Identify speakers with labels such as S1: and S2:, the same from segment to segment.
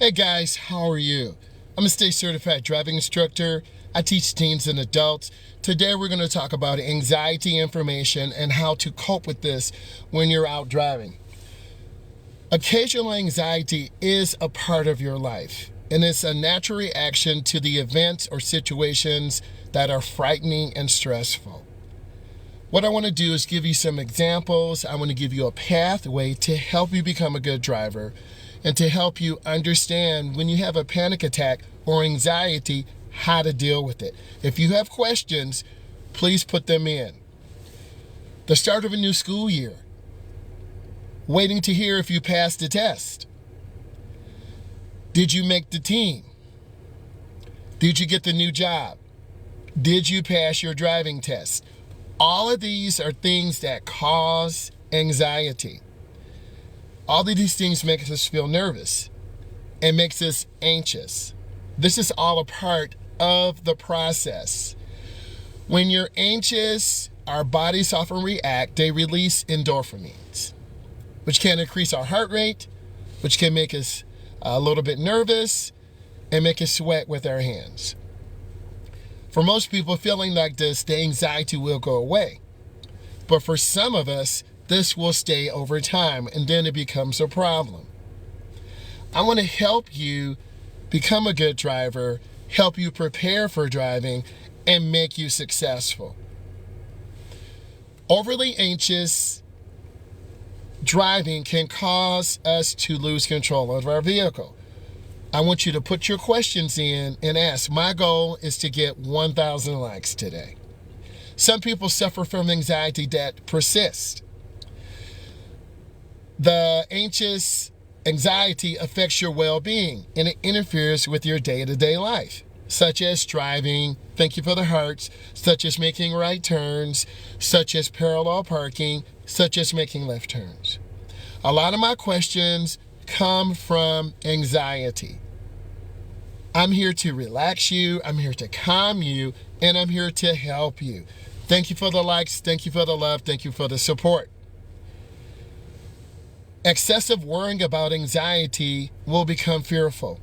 S1: Hey guys, how are you? I'm a state certified driving instructor. I teach teens and adults. Today we're going to talk about anxiety information and how to cope with this when you're out driving. Occasional anxiety is a part of your life, and it's a natural reaction to the events or situations that are frightening and stressful. What I want to do is give you some examples. I want to give you a pathway to help you become a good driver and to help you understand when you have a panic attack or anxiety, how to deal with it. If you have questions, please put them in. The start of a new school year. Waiting to hear if you passed the test. Did you make the team? Did you get the new job? Did you pass your driving test? All of these are things that cause anxiety. All of these things make us feel nervous and makes us anxious. This is all a part of the process. When you're anxious, our bodies often react. They release endorphins, which can increase our heart rate, which can make us a little bit nervous and make us sweat with our hands. For most people feeling like this, the anxiety will go away. But for some of us, this will stay over time, and then it becomes a problem. I want to help you become a good driver, help you prepare for driving, and make you successful. Overly anxious driving can cause us to lose control of our vehicle. I want you to put your questions in and ask. My goal is to get 1,000 likes today. Some people suffer from anxiety that persists. The anxiety affects your well-being, and it interferes with your day-to-day life, such as driving, thank you for the hearts, such as making right turns, such as parallel parking, such as making left turns. A lot of my questions come from anxiety. I'm here to relax you, I'm here to calm you, and I'm here to help you. Thank you for the likes, thank you for the love, thank you for the support. Excessive worrying about anxiety will become fearful.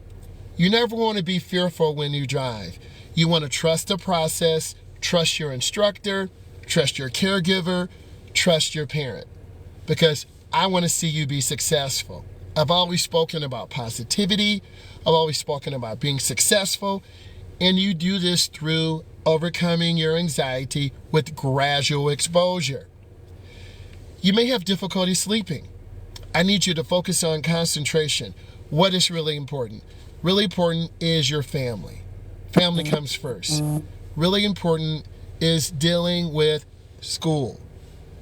S1: You never want to be fearful when you drive. You want to trust the process, trust your instructor, trust your caregiver, trust your parent, because I want to see you be successful. I've always spoken about positivity. I've always spoken about being successful, and you do this through overcoming your anxiety with gradual exposure. You may have difficulty sleeping. I need you to focus on concentration. What is really important? Really important is your family. Family comes first. Really important is dealing with school.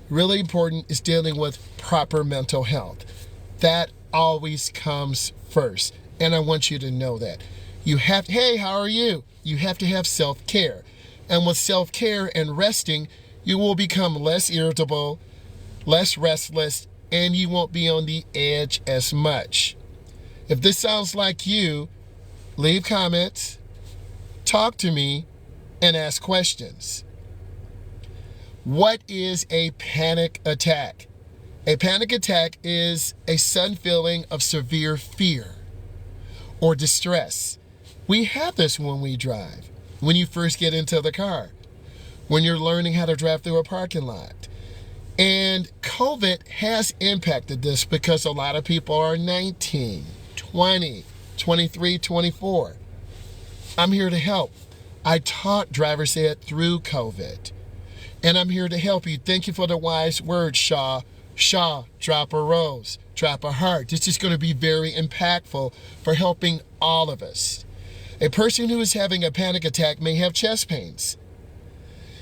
S1: Really important is dealing with proper mental health. That always comes first. And I want you to know that. Hey, how are you? You have to have self-care. And with self-care and resting, you will become less irritable, less restless, and you won't be on the edge as much. If this sounds like you, leave comments, talk to me, and ask questions. What is a panic attack? A panic attack is a sudden feeling of severe fear or distress. We have this when we drive, when you first get into the car, when you're learning how to drive through a parking lot. And COVID has impacted this because a lot of people are 19, 20, 23, 24. I'm here to help. I taught driver's ed through COVID, and I'm here to help you. Thank you for the wise words, Shaw. Shaw, drop a rose, drop a heart. This is going to be very impactful for helping all of us. A person who is having a panic attack may have chest pains.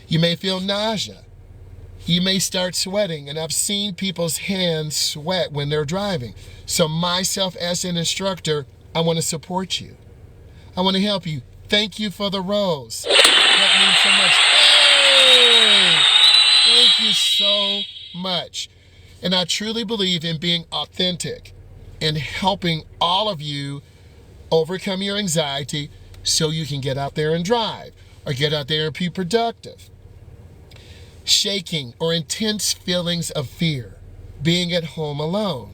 S1: You may feel nausea. You may start sweating, and I've seen people's hands sweat when they're driving. So myself as an instructor, I want to support you. I want to help you. Thank you for the rose. That means so much. Hey! Thank you so much. And I truly believe in being authentic and helping all of you overcome your anxiety so you can get out there and drive or get out there and be productive. Shaking or intense feelings of fear, being at home alone,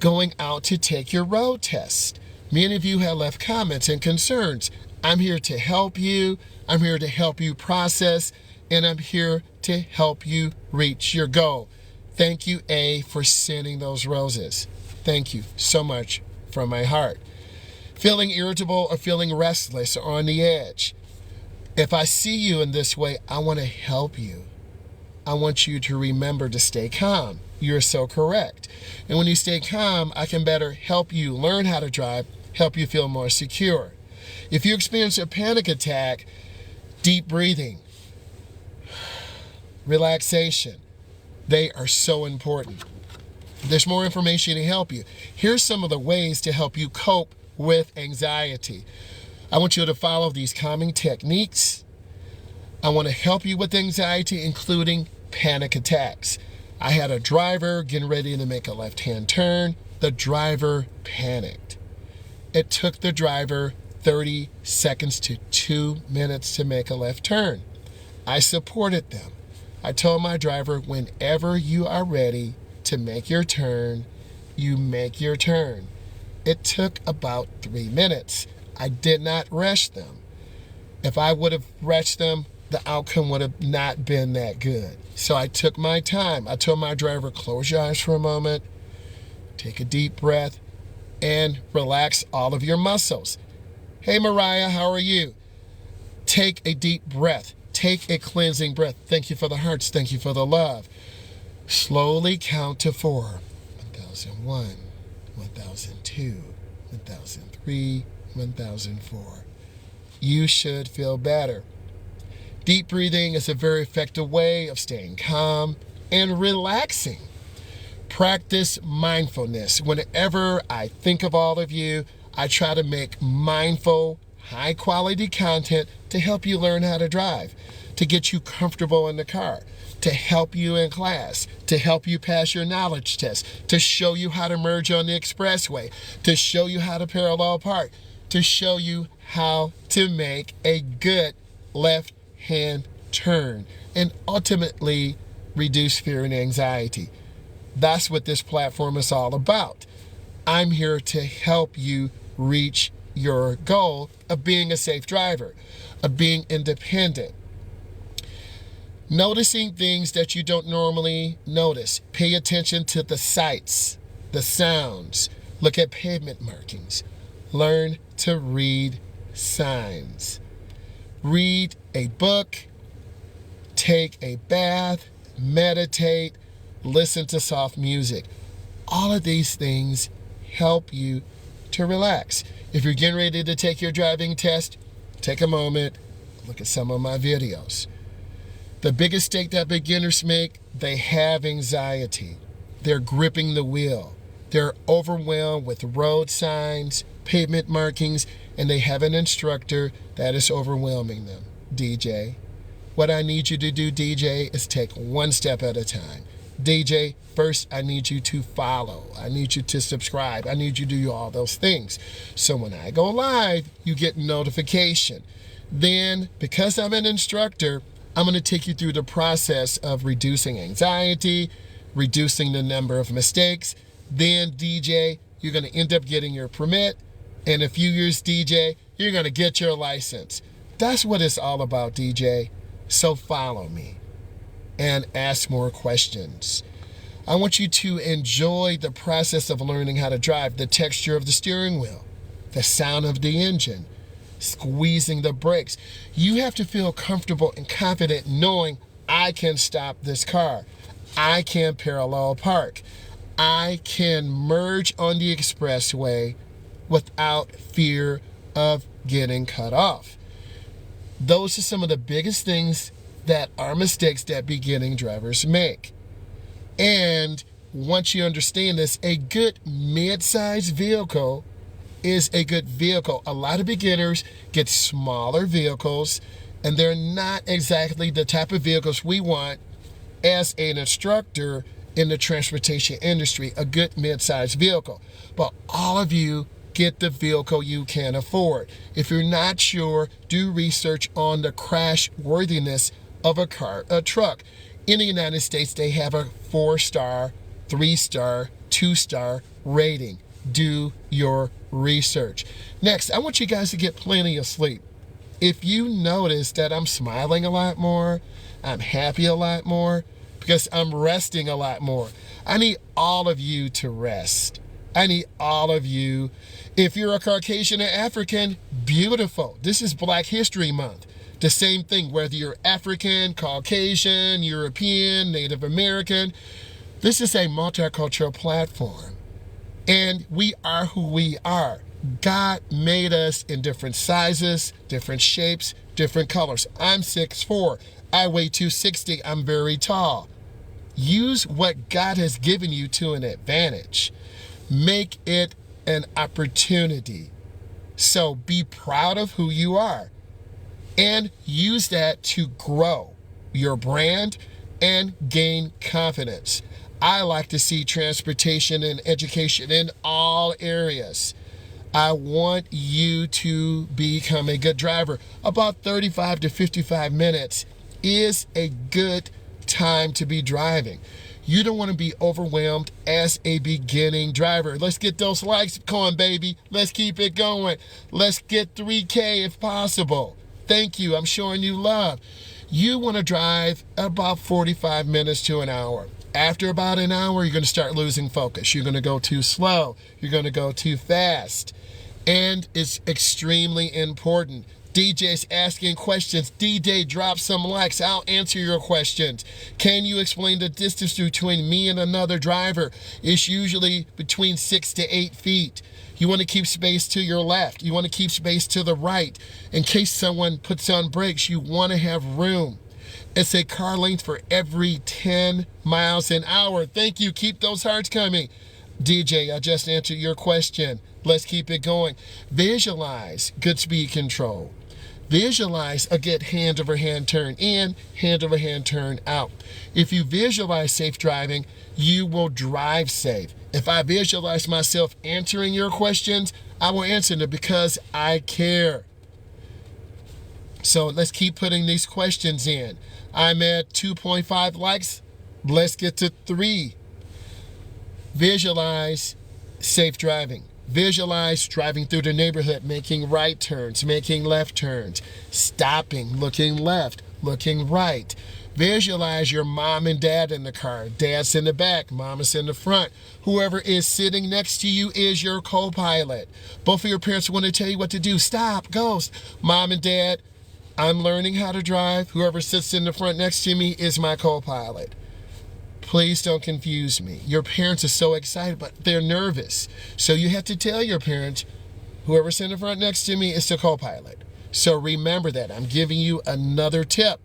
S1: going out to take your road test, Many of you have left comments and concerns. I'm here to help you. I'm here to help you process, and I'm here to help you reach your goal. Thank you, A, for sending those roses. Thank you so much from my heart. Feeling irritable or feeling restless or on the edge. If I see you in this way, I want to help you. I want you to remember to stay calm. You're so correct. And when you stay calm, I can better help you learn how to drive, help you feel more secure. If you experience a panic attack, deep breathing, relaxation, they are so important. There's more information to help you. Here's some of the ways to help you cope with anxiety. I want you to follow these calming techniques. I want to help you with anxiety, including panic attacks. I had a driver getting ready to make a left-hand turn. The driver panicked. It took the driver 30 seconds to 2 minutes to make a left turn. I supported them. I told my driver, whenever you are ready to make your turn, you make your turn. It took about 3 minutes. I did not rush them. If I would have rushed them, the outcome would have not been that good. So I took my time. I told my driver, close your eyes for a moment, take a deep breath, and relax all of your muscles. Hey, Mariah, how are you? Take a deep breath. Take a cleansing breath. Thank you for the hearts. Thank you for the love. Slowly count to 4. 1001, 1002, 1003, 1004. You should feel better. Deep breathing is a very effective way of staying calm and relaxing. Practice mindfulness. Whenever I think of all of you, I try to make mindful, high-quality content to help you learn how to drive, to get you comfortable in the car, to help you in class, to help you pass your knowledge test, to show you how to merge on the expressway, to show you how to parallel park, to show you how to make a good left-hand turn, and ultimately reduce fear and anxiety. That's what this platform is all about. I'm here to help you reach your goal of being a safe driver, of being independent. Noticing things that you don't normally notice. Pay attention to the sights, the sounds. Look at pavement markings. Learn to read signs. Read a book. Take a bath. Meditate. Listen to soft music. All of these things help you to relax. If you're getting ready to take your driving test, take a moment, look at some of my videos. The biggest mistake that beginners make, they have anxiety. They're gripping the wheel. They're overwhelmed with road signs, pavement markings, and they have an instructor that is overwhelming them. DJ, what I need you to do, DJ, is take one step at a time. DJ, first I need you to follow. I need you to subscribe. I need you to do all those things. So when I go live, you get notification. Then, because I'm an instructor, I'm going to take you through the process of reducing anxiety, reducing the number of mistakes. Then, DJ, you're going to end up getting your permit. In a few years, DJ, you're going to get your license. That's what it's all about, DJ. So follow me and ask more questions. I want you to enjoy the process of learning how to drive, the texture of the steering wheel, the sound of the engine, squeezing the brakes. You have to feel comfortable and confident knowing I can stop this car. I can parallel park. I can merge on the expressway without fear of getting cut off. Those are some of the biggest things that are mistakes that beginning drivers make. And once you understand this, a good mid-sized vehicle is a good vehicle. A lot of beginners get smaller vehicles, and they're not exactly the type of vehicles we want as an instructor in the transportation industry, a good mid-sized vehicle. But all of you get the vehicle you can afford. If you're not sure, do research on the crash worthiness of a truck. In the United States, they have a 4-star, 3-star, 2-star rating. Do your research. Next, I want you guys to get plenty of sleep. If you notice that I'm smiling a lot more, I'm happy a lot more, because I'm resting a lot more. I need all of you to rest. I need all of you. If you're a Caucasian or African, beautiful. This is Black History Month. The same thing, whether you're African, Caucasian, European, Native American. This is a multicultural platform. And we are who we are. God made us in different sizes, different shapes, different colors. I'm 6'4". I weigh 260. I'm very tall. Use what God has given you to an advantage. Make it an opportunity. So be proud of who you are and use that to grow your brand and gain confidence. I like to see transportation and education in all areas. I want you to become a good driver. About 35 to 55 minutes is a good time to be driving. You don't want to be overwhelmed as a beginning driver. Let's get those likes going, baby. Let's keep it going. Let's get 3K if possible. Thank you. I'm showing you love. You want to drive about 45 minutes to an hour. After about an hour, you're going to start losing focus. You're going to go too slow. You're going to go too fast. And it's extremely important. DJ's asking questions. DJ, drop some likes. I'll answer your questions. Can you explain the distance between me and another driver? It's usually between 6 to 8 feet. You want to keep space to your left. You want to keep space to the right. In case someone puts on brakes, you want to have room. It's a car length for every 10 miles an hour. Thank you. Keep those hearts coming. DJ, I just answered your question. Let's keep it going. Visualize good speed control. Visualize a good hand-over-hand turn in, hand-over-hand turn out. If you visualize safe driving, you will drive safe. If I visualize myself answering your questions, I will answer them because I care. So let's keep putting these questions in. I'm at 2.5 likes. Let's get to 3. Visualize safe driving. Visualize driving through the neighborhood, making right turns, making left turns, stopping, looking left, looking right. Visualize your mom and dad in the car. Dad's in the back, mom is in the front. Whoever is sitting next to you is your co-pilot. Both of your parents want to tell you what to do. Stop, go. Mom and dad, I'm learning how to drive. Whoever sits in the front next to me is my co-pilot. Please don't confuse me. Your parents are so excited, but they're nervous. So you have to tell your parents, whoever's in the front next to me is the co-pilot. So remember that. I'm giving you another tip.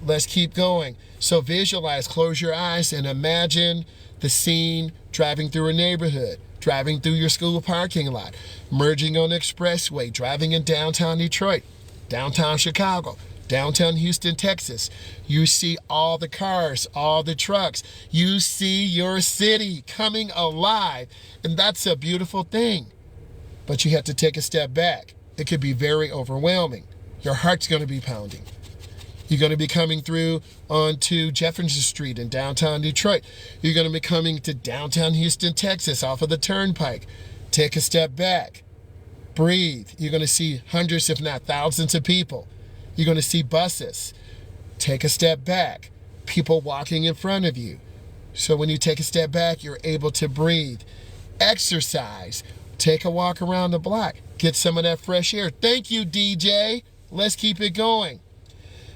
S1: Let's keep going. So visualize, close your eyes, and imagine the scene driving through a neighborhood, driving through your school parking lot, merging on the expressway, driving in downtown Detroit, downtown Chicago, downtown Houston, Texas. You see all the cars, all the trucks. You see your city coming alive. And that's a beautiful thing. But you have to take a step back. It could be very overwhelming. Your heart's going to be pounding. You're going to be coming through onto Jefferson Street in downtown Detroit. You're going to be coming to downtown Houston, Texas, off of the turnpike. Take a step back. Breathe. You're going to see hundreds, if not thousands of people. You're going to see buses. Take a step back. People walking in front of you. So when you take a step back, you're able to breathe. Exercise. Take a walk around the block. Get some of that fresh air. Thank you, DJ. Let's keep it going.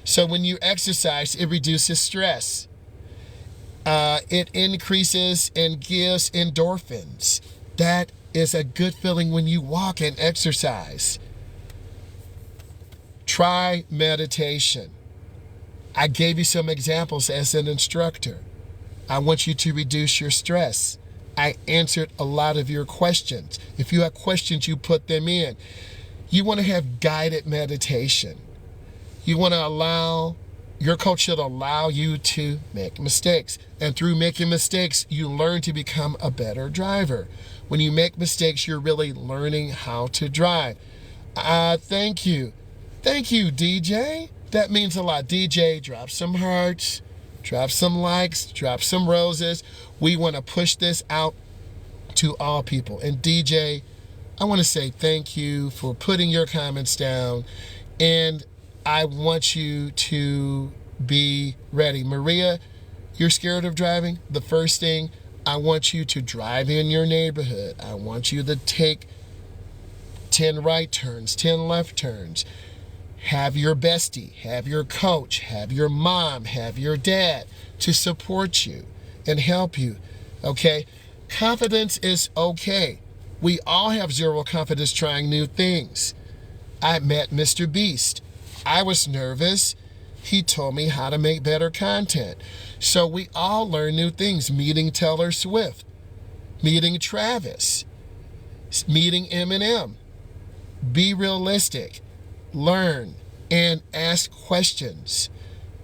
S1: So when you exercise, it reduces stress. It increases and gives endorphins. That is a good feeling when you walk and exercise. Try meditation. I gave you some examples as an instructor. I want you to reduce your stress. I answered a lot of your questions. If you have questions, you put them in. You want to have guided meditation. You want to allow, your coach should allow you to make mistakes. And through making mistakes, you learn to become a better driver. When you make mistakes, you're really learning how to drive. Thank you. Thank you, DJ. That means a lot. DJ, drop some hearts, drop some likes, drop some roses. We want to push this out to all people. And DJ, I want to say thank you for putting your comments down, and I want you to be ready. Maria, you're scared of driving? The first thing, I want you to drive in your neighborhood. I want you to take 10 right turns, 10 left turns. Have your bestie, have your coach, have your mom, have your dad to support you and help you, okay? Confidence is okay. We all have zero confidence trying new things. I met Mr. Beast. I was nervous. He told me how to make better content. So we all learn new things. Meeting Taylor Swift, meeting Travis, meeting Eminem. Be realistic. Learn and ask questions.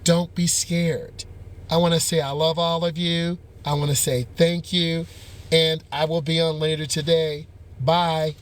S1: Don't be scared. I want to say I love all of you. I want to say thank you. And I will be on later today. Bye.